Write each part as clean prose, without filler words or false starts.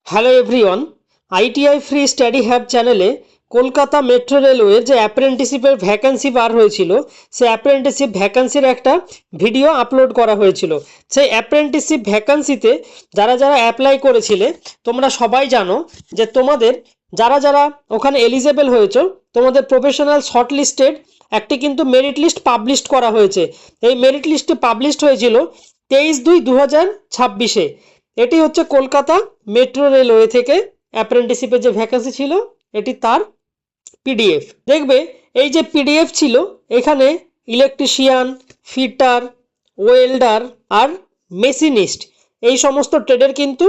Hello everyone, ITI free study have চ্যানেলে Kolkata metro রেলওয়ের যে অ্যাপ্রেন্টিসশিপের ভ্যাকান্সি বার হয়েছিল, সেই অ্যাপ্রেন্টিসশিপ ভ্যাকান্সির একটা ভিডিও আপলোড করা হয়েছিল। সেই অ্যাপ্রেন্টিসশিপ ভ্যাকান্সিতে যারা যারা অ্যাপ্লাই করেছিলে, তোমরা সবাই জানো যে তোমাদের যারা যারা ওখানে এলিজেবল হয়েছো, তোমাদের প্রফেশনাল শর্ট লিস্টেড একটি কিন্তু মেরিট লিস্ট পাবলিশ করা হয়েছে। এই মেরিট লিস্টে পাবলিশ হয়েছিল 23/2/2026-এ। এটি হচ্ছে কলকাতা মেট্রো রেলওয়ে থেকে অ্যাপ্রেন্টিসশিপের যে ভ্যাকান্সি ছিল, এটি তার পিডিএফ দেখবে। এই যে পিডিএফ ছিল, এখানে ইলেকট্রিশিয়ান, ফিটার, ওয়েল্ডার আর মেশিনিস্ট এই সমস্ত ট্রেডের কিন্তু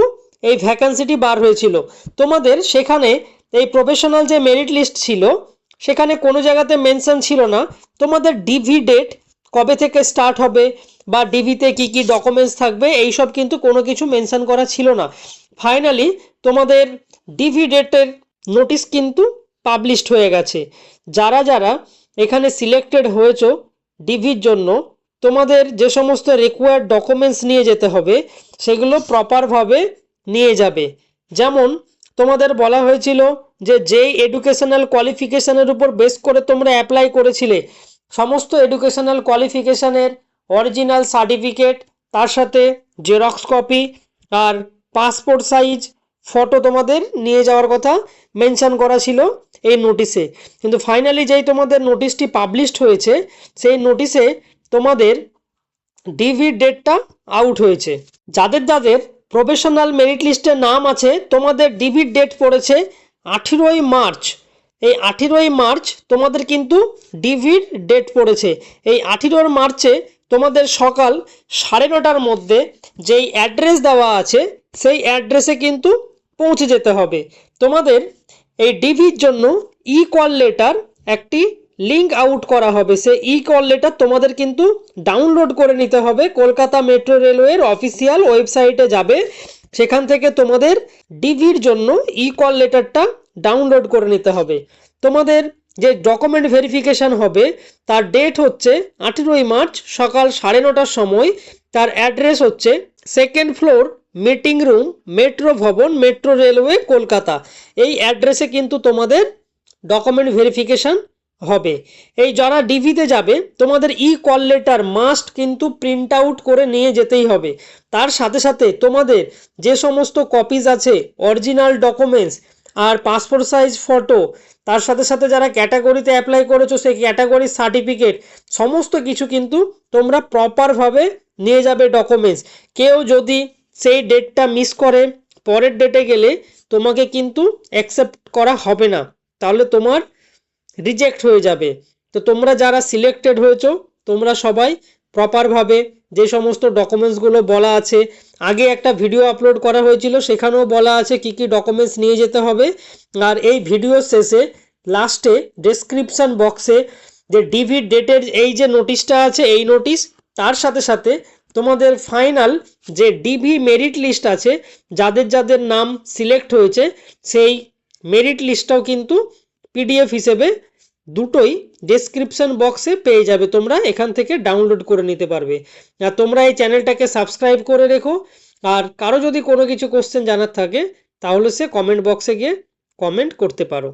এই ভ্যাকান্সিটি বার হয়েছিল। তোমাদের সেখানে এই প্রফেশনাল যে মেরিট লিস্ট ছিল, সেখানে কোনো জায়গাতে মেনশন ছিল না তোমাদের ডিভি ডেট কবে থেকে স্টার্ট হবে বা ডিভিতে কি কি ডকুমেন্টস থাকবে, এই সব কিন্তু কোনো কিছু মেনশন করা ছিল না। ফাইনালি তোমাদের ডিভি ডেটের নোটিশ কিন্তু পাবলিশড হয়ে গেছে। যারা যারা এখানে সিলেক্টেড হয়েছো ডিভির জন্য, তোমাদের যে সমস্ত রিকোয়ার্ড ডকুমেন্টস নিয়ে যেতে হবে, সেগুলো প্রপারভাবে নিয়ে যাবে। যেমন তোমাদের বলা হয়েছিল যে যেই এডুকেশনাল কোয়ালিফিকেশনের উপর বেস করে তোমরা অ্যাপ্লাই করেছিলে, সমস্ত এডুকেশনাল কোয়ালিফিকেশানের অরিজিনাল সার্টিফিকেট, তার সাথে জেরক্স কপি আর পাসপোর্ট সাইজ ফটো তোমাদের নিয়ে যাওয়ার কথা মেনশন করা ছিল এই নোটিশে। কিন্তু ফাইনালি যেই তোমাদের নোটিশটি পাবলিশড হয়েছে, সেই নোটিশে তোমাদের ডিভি ডেটটা আউট হয়েছে। যাদের যাদের প্রফেশনাল মেরিট লিস্টের নাম আছে, তোমাদের ডিভি ডেট পড়েছে 18ই মার্চ। এই 18ই মার্চ তোমাদের কিন্তু ডিভির ডেট পড়েছে। এই 18 মার্চে তোমাদের সকাল 9:30টার মধ্যে যেই অ্যাড্রেস দেওয়া আছে, সেই অ্যাড্রেসে কিন্তু পৌঁছে যেতে হবে। তোমাদের এই ডিভির জন্য ই কল লেটার একটি লিঙ্ক আউট করা হবে। সেই ই কল লেটার তোমাদের কিন্তু ডাউনলোড করে নিতে হবে। কলকাতা মেট্রো রেলওয়ের অফিসিয়াল ওয়েবসাইটে যাবে, সেখান থেকে তোমাদের ডিভির জন্য ই কল লেটারটা ডাউনলোড করে নিতে হবে। তোমাদের যে ডকুমেন্ট ভেরিফিকেশান হবে, তার ডেট হচ্ছে 18ই মার্চ সকাল 9:30টার সময়। তার অ্যাড্রেস হচ্ছে 2nd floor meeting room, metro ভবন, মেট্রো রেলওয়ে, কলকাতা। এই অ্যাড্রেসে কিন্তু তোমাদের ডকুমেন্ট ভেরিফিকেশান হবে। এই যারা ডিভিতে যাবে, তোমাদের ই কল লেটার মাস্ট কিন্তু প্রিন্ট আউট করে নিয়ে যেতেই হবে। তার সাথে সাথে তোমাদের যে সমস্ত কপিজ আছে original documents are passport size photo, তার সাথে সাথে যারা ক্যাটাগরিতে অ্যাপ্লাই করেছো সেই ক্যাটাগরির সার্টিফিকেট, সমস্ত কিছু কিন্তু তোমরা প্রপারভাবে নিয়ে যাবে ডকুমেন্টস। কেউ যদি সেই ডেটটা মিস করে পরের ডেটে গেলে, তোমাকে কিন্তু অ্যাকসেপ্ট করা হবে না, তাহলে তোমার রিজেক্ট হয়ে যাবে। তো তোমরা যারা সিলেক্টেড হয়েছো, তোমরা সবাই প্রপারভাবে যে সমস্ত ডকুমেন্টসগুলো বলা আছে, আগে একটা ভিডিও আপলোড করা হয়েছিল, সেখানেও বলা আছে কি কি ডকুমেন্টস নিয়ে যেতে হবে। আর এই ভিডিও শেষে লাস্টে ডেসক্রিপশান বক্সে যে ডিভি ডেটের এই যে নোটিশটা আছে, এই নোটিশ, তার সাথে সাথে তোমাদের ফাইনাল যে ডিভি মেরিট লিস্ট আছে, যাদের যাদের নাম সিলেক্ট হয়েছে, সেই মেরিট লিস্টটাও কিন্তু পিডিএফ হিসেবে দুটোই ডেসক্রিপশন বক্সে পেয়ে যাবে। তোমরা এখান থেকে ডাউনলোড করে নিতে পারবে। আর তোমরা এই চ্যানেলটাকে সাবস্ক্রাইব করে রেখো। আর কারো যদি কোনো কিছু কোশ্চেন জানার থাকে, তাহলে সে কমেন্ট বক্সে গিয়ে কমেন্ট করতে পারো।